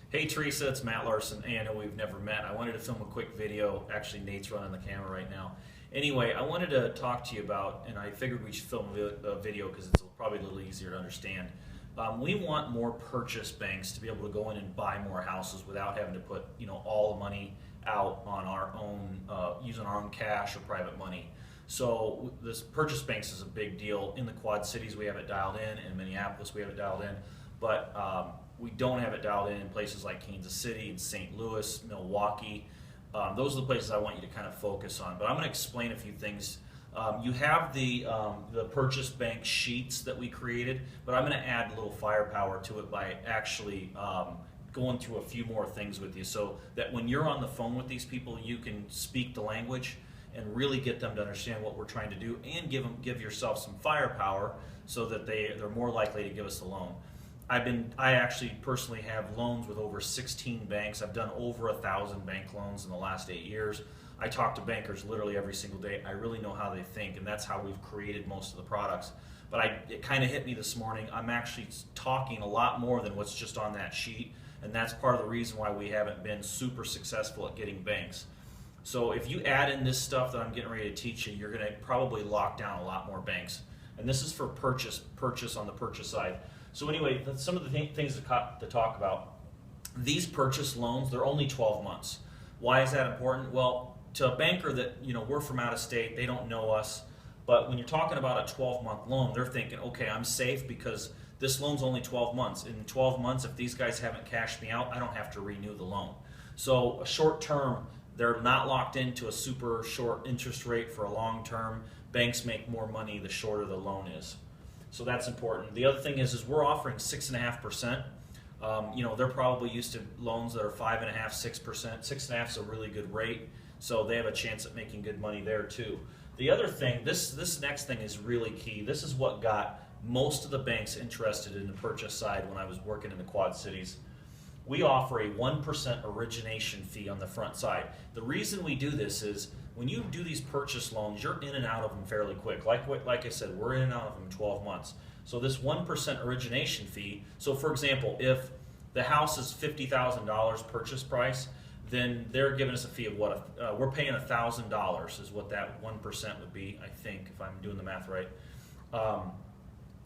Hey Teresa, it's Matt Larson. Hey, I know we've never met. I wanted to film a quick video. Actually, Nate's running the camera right now. Anyway, I wanted to talk to you about, and I figured we should film a video because it's probably a little easier to understand. We want more purchase banks to be able to go in and buy more houses without having to put, all the money out on our own, using our own cash or private money. So this purchase banks is a big deal. In the Quad Cities, we have it dialed in Minneapolis, we have it dialed in, but we don't have it dialed in places like Kansas City and St. Louis, Milwaukee. Those are the places I want you to kind of focus on. But I'm going to explain a few things. You have the purchase bank sheets that we created, but I'm going to add a little firepower to it by actually going through a few more things with you, so that when you're on the phone with these people, you can speak the language and really get them to understand what we're trying to do, and give yourself some firepower so that they're more likely to give us a loan. I actually personally have loans with over 16 banks. I've done over 1,000 bank loans in the last 8 years. I talk to bankers literally every single day. I really know how they think, and that's how we've created most of the products. But it kind of hit me this morning. I'm actually talking a lot more than what's just on that sheet, and that's part of the reason why we haven't been super successful at getting banks. So if you add in this stuff that I'm getting ready to teach you, you're going to probably lock down a lot more banks. And this is for purchase on the purchase side. So anyway, that's some of the things to talk about. These purchase loans, they're only 12 months. Why is that important? Well, to a banker that, we're from out of state, they don't know us. But when you're talking about a 12-month loan, they're thinking, okay, I'm safe because this loan's only 12 months. In 12 months, if these guys haven't cashed me out, I don't have to renew the loan. So a short term, they're not locked into a super short interest rate for a long term. Banks make more money the shorter the loan is. So that's important. The other thing is we're offering 6.5%. They're probably used to loans that are 5.5%, 6%. 6.5 is a really good rate, so they have a chance at making good money there too. The other thing, this next thing is really key. This is what got most of the banks interested in the purchase side when I was working in the Quad Cities. We offer a 1% origination fee on the front side. The reason we do this is when you do these purchase loans, you're in and out of them fairly quick. Like I said, we're in and out of them in 12 months. So this 1% origination fee, so for example, if the house is $50,000 purchase price, then they're giving us a fee of what? We're paying $1,000 is what that 1% would be, I think, if I'm doing the math right.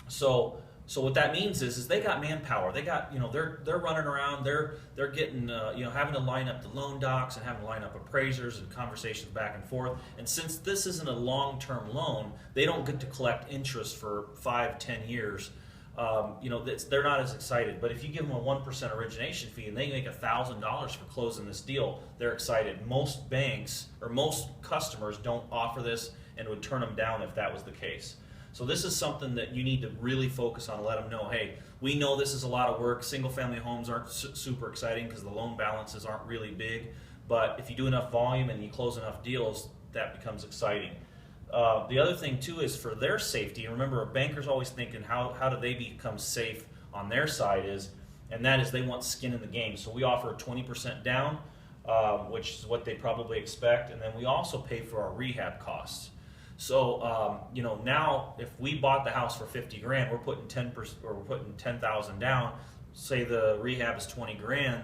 So what that means is they got manpower. They got, they're running around. They're getting, having to line up the loan docs and having to line up appraisers and conversations back and forth. And since this isn't a long-term loan, they don't get to collect interest for 5-10 years. They're not as excited. But if you give them a 1% origination fee and they make $1,000 for closing this deal, they're excited. Most banks or most customers don't offer this and would turn them down if that was the case. So this is something that you need to really focus on and let them know, hey, we know this is a lot of work. Single-family homes aren't super exciting because the loan balances aren't really big. But if you do enough volume and you close enough deals, that becomes exciting. The other thing, too, is for their safety. And remember, a banker's always thinking, how do they become safe on their side and that is they want skin in the game. So we offer a 20% down, which is what they probably expect. And then we also pay for our rehab costs. So, now if we bought the house for 50 grand, we're putting 10% or we're putting 10,000 down. Say the rehab is 20 grand.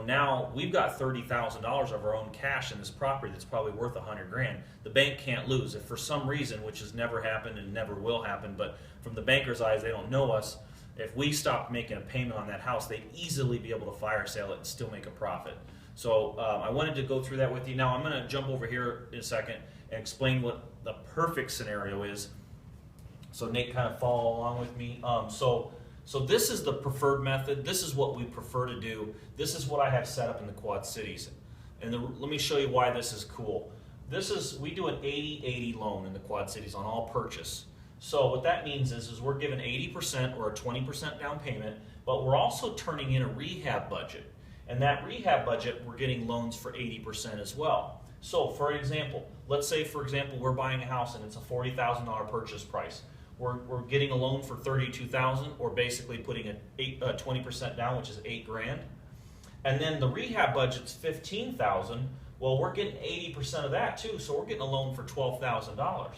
Now we've got $30,000 of our own cash in this property that's probably worth 100 grand. The bank can't lose. If for some reason, which has never happened and never will happen, but from the banker's eyes, they don't know us. If we stop making a payment on that house, they'd easily be able to fire sale it and still make a profit. So I wanted to go through that with you. Now I'm going to jump over here in a second and explain what the perfect scenario is. So Nate, kind of follow along with me. So this is the preferred method. This is what we prefer to do. This is what I have set up in the Quad Cities. And let me show you why this is cool. We do an 80-80 loan in the Quad Cities on all purchase. So what that means is we're giving 80% or a 20% down payment, but we're also turning in a rehab budget. And that rehab budget, we're getting loans for 80% as well. So for example, let's say for example we're buying a house and it's a $40,000 purchase price. We're getting a loan for $32,000, or basically putting a 20% down, which is 8 grand. And then the rehab budget's $15,000. Well, we're getting 80% of that too, so we're getting a loan for $12,000.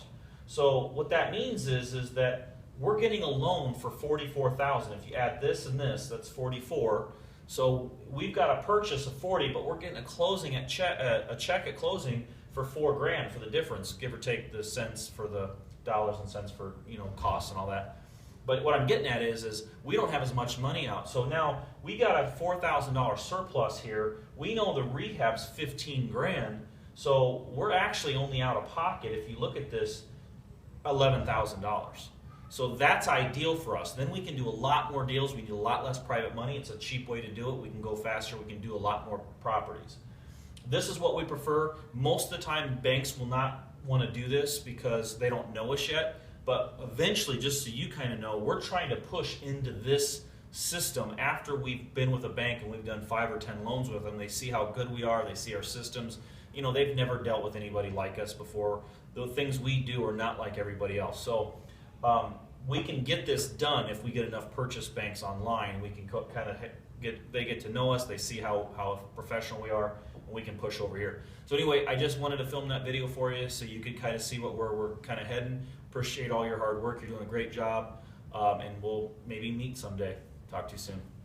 So what that means is that we're getting a loan for $44,000. If you add this and this, that's 44. So we've got a purchase of 40, but we're getting a closing at a check at closing for $4,000 for the difference, give or take the cents for the dollars and cents for costs and all that. But what I'm getting at is we don't have as much money out. So now we got a $4,000 surplus here. We know the rehab's $15,000, so we're actually only out of pocket, if you look at this, $11,000. So that's ideal for us. Then we can do a lot more deals. We need a lot less private money. It's a cheap way to do it. We can go faster. We can do a lot more properties. This is what we prefer. Most of the time, banks will not want to do this because they don't know us yet. But eventually, just so you kind of know, we're trying to push into this system after we've been with a bank and we've done 5 or 10 loans with them. They see how good we are. They see our systems. They've never dealt with anybody like us before. The things we do are not like everybody else. So we can get this done if we get enough purchase banks online. We can kind of they get to know us. They see how professional we are, and we can push over here. So anyway, I just wanted to film that video for you so you could kind of see where we're kind of heading. Appreciate all your hard work. You're doing a great job, and we'll maybe meet someday. Talk to you soon.